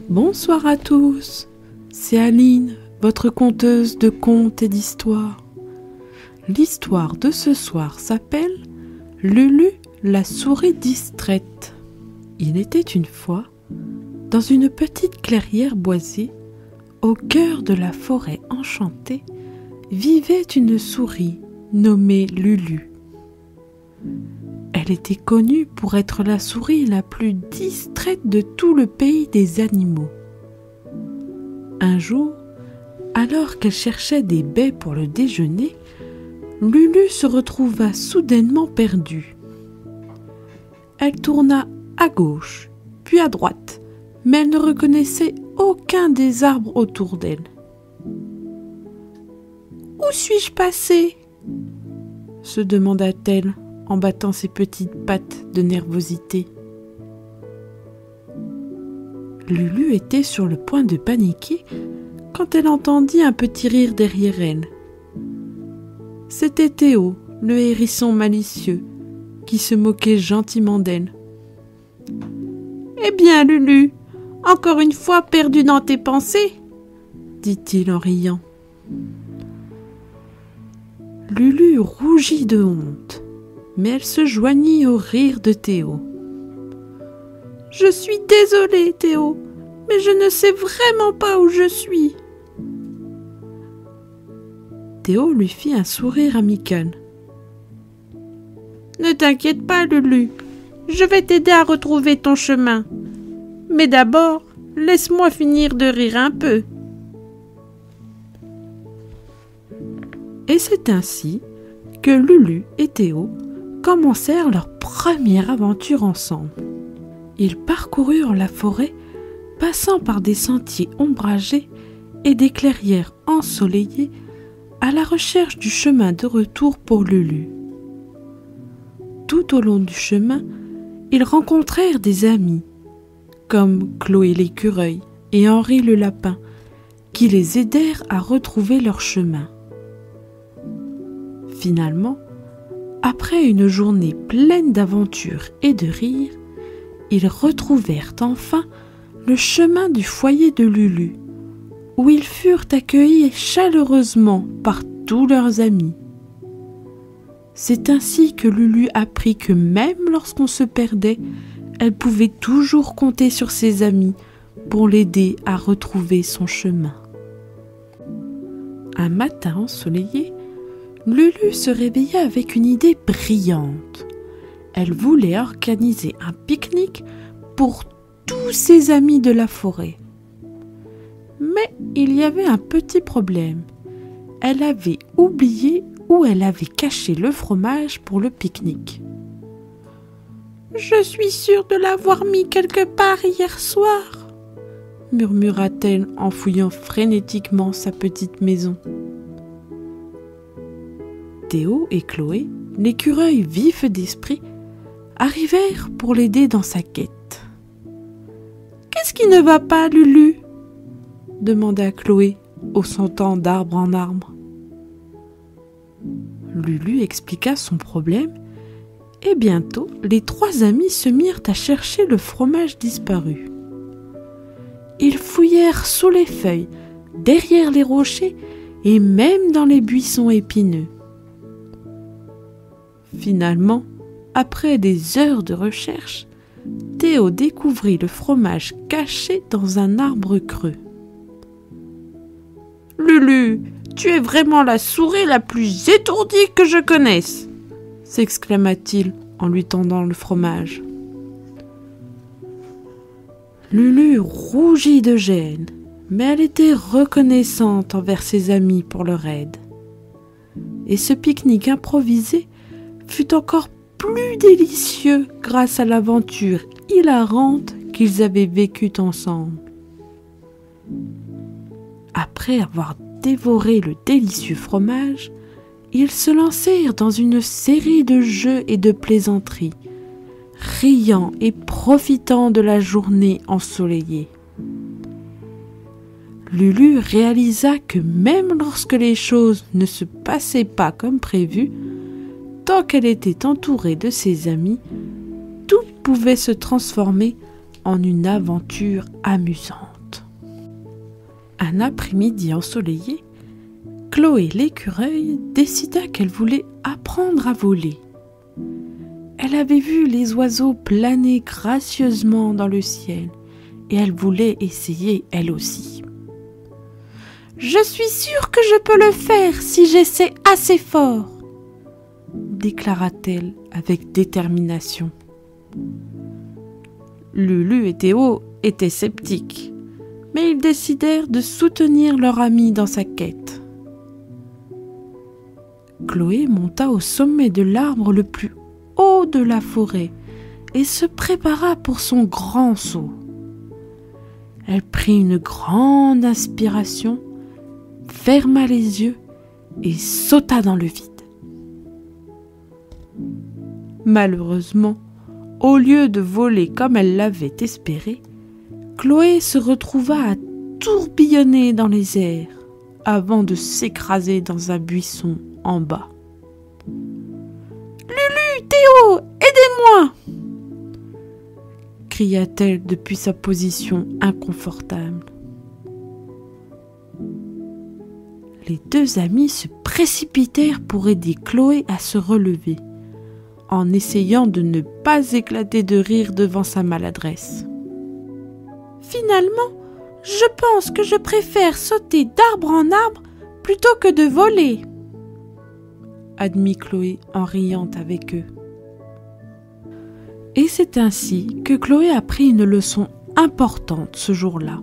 Bonsoir à tous, c'est Aline, votre conteuse de contes et d'histoires. L'histoire de ce soir s'appelle Lulu, la souris distraite. Il était une fois, dans une petite clairière boisée, au cœur de la forêt enchantée, vivait une souris nommée Lulu. Elle était connue pour être la souris la plus distraite de tout le pays des animaux. Un jour, alors qu'elle cherchait des baies pour le déjeuner, Lulu se retrouva soudainement perdue. Elle tourna à gauche, puis à droite, mais elle ne reconnaissait aucun des arbres autour d'elle. « Où suis-je passée ?» se demanda-t-elle en battant ses petites pattes de nervosité. Lulu était sur le point de paniquer quand elle entendit un petit rire derrière elle. C'était Théo, le hérisson malicieux, qui se moquait gentiment d'elle. « Eh bien, Lulu, encore une fois perdue dans tes pensées ?» dit-il en riant. Lulu rougit de honte, mais elle se joignit au rire de Théo. « Je suis désolée, Théo, mais je ne sais vraiment pas où je suis. » Théo lui fit un sourire amical. « Ne t'inquiète pas, Lulu, je vais t'aider à retrouver ton chemin. Mais d'abord, laisse-moi finir de rire un peu. » Et c'est ainsi que Lulu et Théo commencèrent leur première aventure ensemble. Ils parcoururent la forêt, passant par des sentiers ombragés et des clairières ensoleillées à la recherche du chemin de retour pour Lulu. Tout au long du chemin, ils rencontrèrent des amis, comme Chloé l'écureuil et Henri le lapin, qui les aidèrent à retrouver leur chemin. Finalement, après une journée pleine d'aventures et de rires, ils retrouvèrent enfin le chemin du foyer de Lulu, où ils furent accueillis chaleureusement par tous leurs amis. C'est ainsi que Lulu apprit que même lorsqu'on se perdait, elle pouvait toujours compter sur ses amis pour l'aider à retrouver son chemin. Un matin ensoleillé, Lulu se réveilla avec une idée brillante. Elle voulait organiser un pique-nique pour tous ses amis de la forêt. Mais il y avait un petit problème. Elle avait oublié où elle avait caché le fromage pour le pique-nique. « Je suis sûre de l'avoir mis quelque part hier soir, » murmura-t-elle en fouillant frénétiquement sa petite maison. Théo et Chloé, l'écureuil vif d'esprit, arrivèrent pour l'aider dans sa quête. « Qu'est-ce qui ne va pas, Lulu ?» demanda Chloé, au sautant d'arbre en arbre. Lulu expliqua son problème, et bientôt les trois amis se mirent à chercher le fromage disparu. Ils fouillèrent sous les feuilles, derrière les rochers et même dans les buissons épineux. Finalement, après des heures de recherche, Théo découvrit le fromage caché dans un arbre creux. « Lulu, tu es vraiment la souris la plus étourdie que je connaisse !» s'exclama-t-il en lui tendant le fromage. Lulu rougit de gêne, mais elle était reconnaissante envers ses amis pour leur aide. Et ce pique-nique improvisé fut encore plus délicieux grâce à l'aventure hilarante qu'ils avaient vécue ensemble. Après avoir dévoré le délicieux fromage, ils se lancèrent dans une série de jeux et de plaisanteries, riant et profitant de la journée ensoleillée. Lulu réalisa que même lorsque les choses ne se passaient pas comme prévu, tant qu'elle était entourée de ses amis, tout pouvait se transformer en une aventure amusante. un après-midi ensoleillé, Chloé l'écureuil décida qu'elle voulait apprendre à voler. Elle avait vu les oiseaux planer gracieusement dans le ciel et elle voulait essayer elle aussi. « Je suis sûre que je peux le faire si j'essaie assez fort !» déclara-t-elle avec détermination. Lulu et Théo étaient sceptiques, mais ils décidèrent de soutenir leur ami dans sa quête. Chloé monta au sommet de l'arbre le plus haut de la forêt et se prépara pour son grand saut. Elle prit une grande inspiration, ferma les yeux et sauta dans le vide. Malheureusement, au lieu de voler comme elle l'avait espéré, Chloé se retrouva à tourbillonner dans les airs avant de s'écraser dans un buisson en bas. « Lulu, Théo, aidez-moi !» cria-t-elle depuis sa position inconfortable. Les deux amis se précipitèrent pour aider Chloé à se relever, en essayant de ne pas éclater de rire devant sa maladresse. « Finalement, je pense que je préfère sauter d'arbre en arbre plutôt que de voler, » admit Chloé en riant avec eux. Et c'est ainsi que Chloé apprit une leçon importante ce jour-là.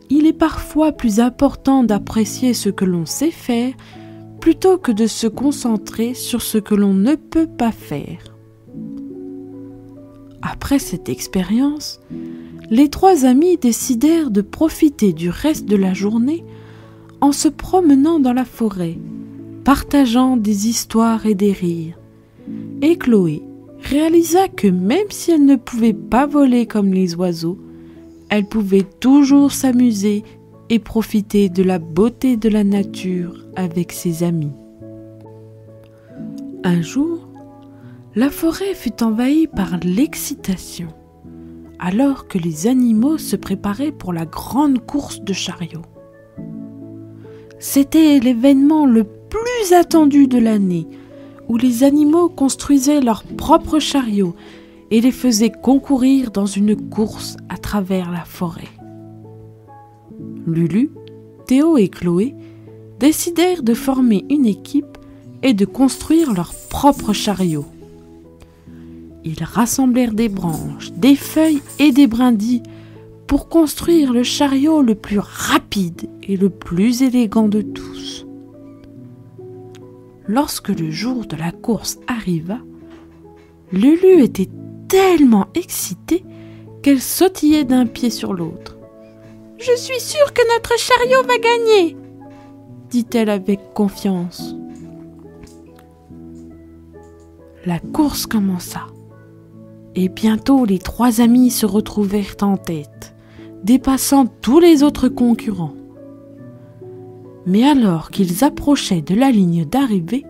Il est parfois plus important d'apprécier ce que l'on sait faire plutôt que de se concentrer sur ce que l'on ne peut pas faire. Après cette expérience, les trois amis décidèrent de profiter du reste de la journée en se promenant dans la forêt, partageant des histoires et des rires. Et Chloé réalisa que même si elle ne pouvait pas voler comme les oiseaux, elle pouvait toujours s'amuser et profiter de la beauté de la nature avec ses amis. Un jour, la forêt fut envahie par l'excitation, alors que les animaux se préparaient pour la grande course de chariots. C'était l'événement le plus attendu de l'année, où les animaux construisaient leurs propres chariots et les faisaient concourir dans une course à travers la forêt. Lulu, Théo et Chloé décidèrent de former une équipe et de construire leurs propres chariots. Ils rassemblèrent des branches, des feuilles et des brindilles pour construire le chariot le plus rapide et le plus élégant de tous. Lorsque le jour de la course arriva, Lulu était tellement excitée qu'elle sautillait d'un pied sur l'autre. « Je suis sûre que notre chariot va gagner !» dit-elle avec confiance. La course commença, et bientôt les trois amis se retrouvèrent en tête, dépassant tous les autres concurrents. Mais alors qu'ils approchaient de la ligne d'arrivée,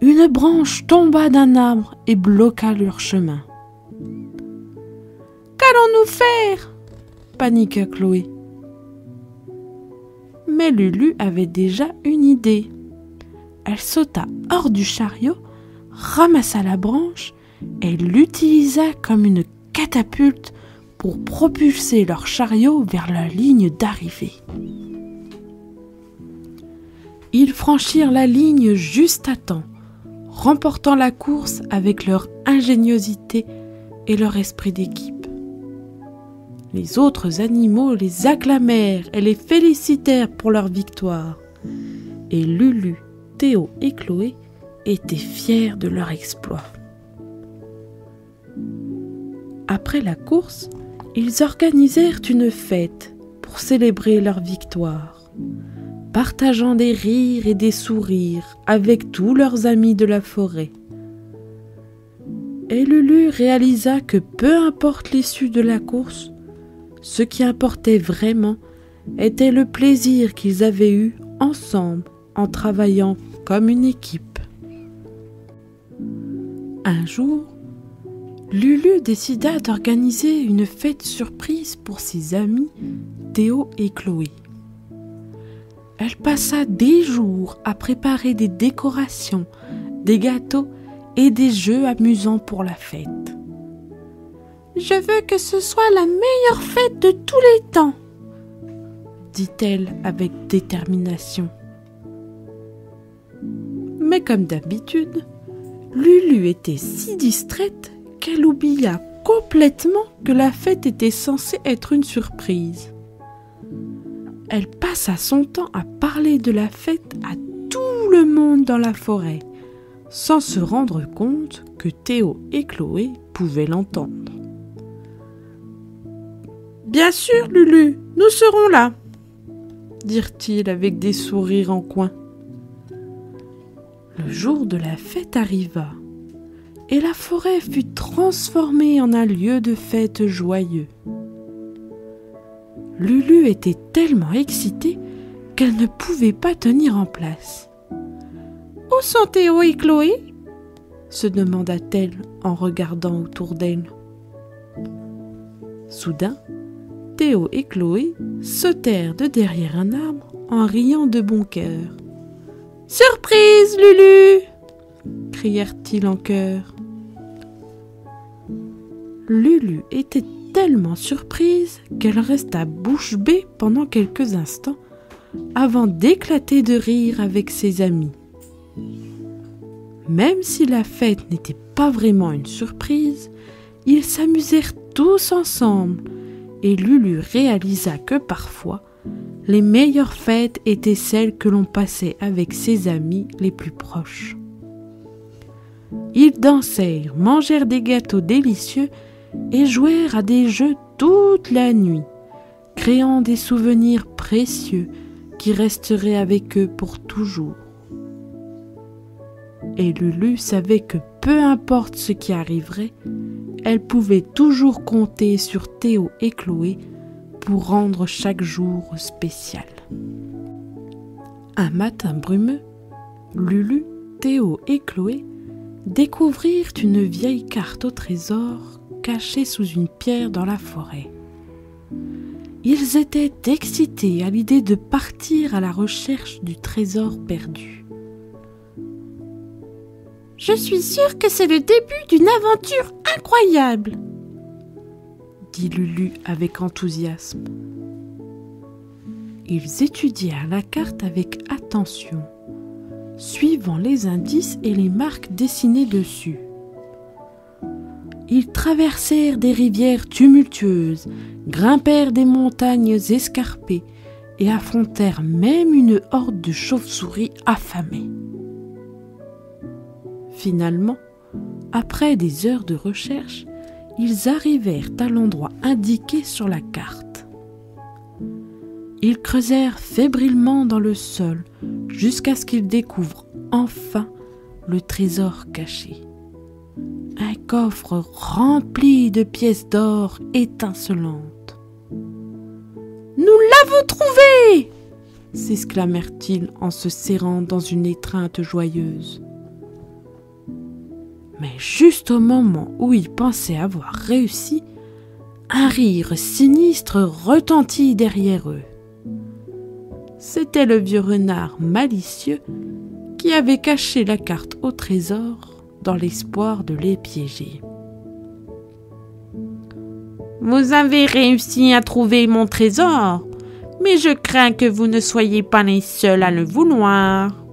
une branche tomba d'un arbre et bloqua leur chemin. « Qu'allons-nous faire ?» paniqua Chloé. Mais Lulu avait déjà une idée. Elle sauta hors du chariot, ramassa la branche et l'utilisa comme une catapulte pour propulser leur chariot vers la ligne d'arrivée. Ils franchirent la ligne juste à temps, remportant la course avec leur ingéniosité et leur esprit d'équipe. Les autres animaux les acclamèrent et les félicitèrent pour leur victoire. Et Lulu, Théo et Chloé étaient fiers de leur exploit. Après la course, ils organisèrent une fête pour célébrer leur victoire, partageant des rires et des sourires avec tous leurs amis de la forêt. Et Lulu réalisa que peu importe l'issue de la course, ce qui importait vraiment était le plaisir qu'ils avaient eu ensemble en travaillant comme une équipe. Un jour, Lulu décida d'organiser une fête surprise pour ses amis Théo et Chloé. Elle passa des jours à préparer des décorations, des gâteaux et des jeux amusants pour la fête. « Je veux que ce soit la meilleure fête de tous les temps !» dit-elle avec détermination. Mais comme d'habitude, Lulu était si distraite qu'elle oublia complètement que la fête était censée être une surprise. Elle passa son temps à parler de la fête à tout le monde dans la forêt, sans se rendre compte que Théo et Chloé pouvaient l'entendre. « Bien sûr, Lulu, nous serons là !» dirent-ils avec des sourires en coin. Le jour de la fête arriva, et la forêt fut transformée en un lieu de fête joyeux. Lulu était tellement excitée qu'elle ne pouvait pas tenir en place. « Où sont Théo et Chloé ?» se demanda-t-elle en regardant autour d'elle. Soudain, Théo et Chloé sautèrent de derrière un arbre en riant de bon cœur. « Surprise, Lulu !» crièrent-ils en chœur. Lulu était tellement surprise qu'elle resta bouche bée pendant quelques instants avant d'éclater de rire avec ses amis. Même si la fête n'était pas vraiment une surprise, ils s'amusèrent tous ensemble et Lulu réalisa que parfois, les meilleures fêtes étaient celles que l'on passait avec ses amis les plus proches. Ils dansèrent, mangèrent des gâteaux délicieux et jouèrent à des jeux toute la nuit, créant des souvenirs précieux qui resteraient avec eux pour toujours. Et Lulu savait que peu importe ce qui arriverait, elle pouvait toujours compter sur Théo et Chloé pour rendre chaque jour spécial. Un matin brumeux, Lulu, Théo et Chloé découvrirent une vieille carte au trésor cachée sous une pierre dans la forêt. Ils étaient excités à l'idée de partir à la recherche du trésor perdu. « Je suis sûre que c'est le début d'une aventure incroyable !» dit Lulu avec enthousiasme. Ils étudièrent la carte avec attention, suivant les indices et les marques dessinées dessus. Ils traversèrent des rivières tumultueuses, grimpèrent des montagnes escarpées et affrontèrent même une horde de chauves-souris affamées. Finalement, après des heures de recherche, ils arrivèrent à l'endroit indiqué sur la carte. Ils creusèrent fébrilement dans le sol jusqu'à ce qu'ils découvrent enfin le trésor caché. Un coffre rempli de pièces d'or étincelantes. « Nous l'avons trouvé !» s'exclamèrent-ils en se serrant dans une étreinte joyeuse. Mais juste au moment où ils pensaient avoir réussi, un rire sinistre retentit derrière eux. C'était le vieux renard malicieux qui avait caché la carte au trésor dans l'espoir de les piéger. « Vous avez réussi à trouver mon trésor, mais je crains que vous ne soyez pas les seuls à le vouloir, »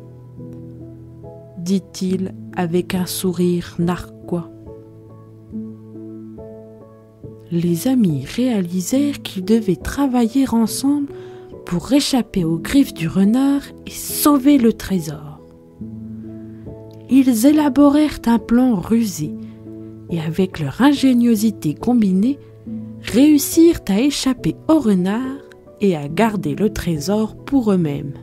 dit-il avec un sourire narquois. Les amis réalisèrent qu'ils devaient travailler ensemble pour échapper aux griffes du renard et sauver le trésor. Ils élaborèrent un plan rusé et avec leur ingéniosité combinée, réussirent à échapper au renard et à garder le trésor pour eux-mêmes.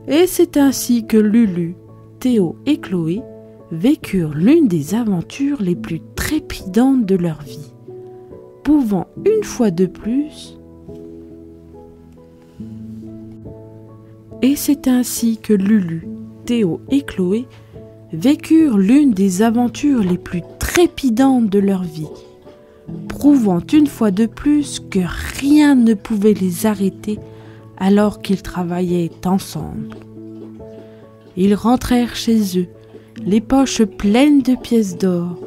Et c'est ainsi que Lulu, Théo et Chloé vécurent l'une des aventures les plus trépidantes de leur vie, pouvant une fois de plus... Et c'est ainsi que Lulu, Théo et Chloé vécurent l'une des aventures les plus trépidantes de leur vie, prouvant une fois de plus que rien ne pouvait les arrêter alors qu'ils travaillaient ensemble. Ils rentrèrent chez eux, les poches pleines de pièces d'or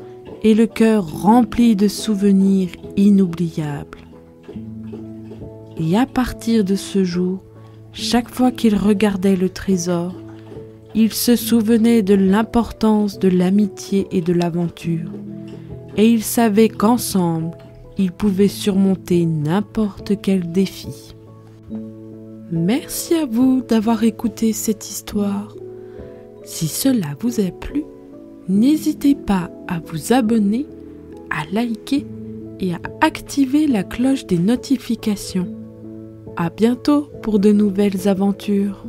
et le cœur rempli de souvenirs inoubliables. Et à partir de ce jour, chaque fois qu'ils regardaient le trésor, ils se souvenaient de l'importance de l'amitié et de l'aventure, et ils savaient qu'ensemble, ils pouvaient surmonter n'importe quel défi. Merci à vous d'avoir écouté cette histoire. Si cela vous a plu, n'hésitez pas à vous abonner, à liker et à activer la cloche des notifications. À bientôt pour de nouvelles aventures.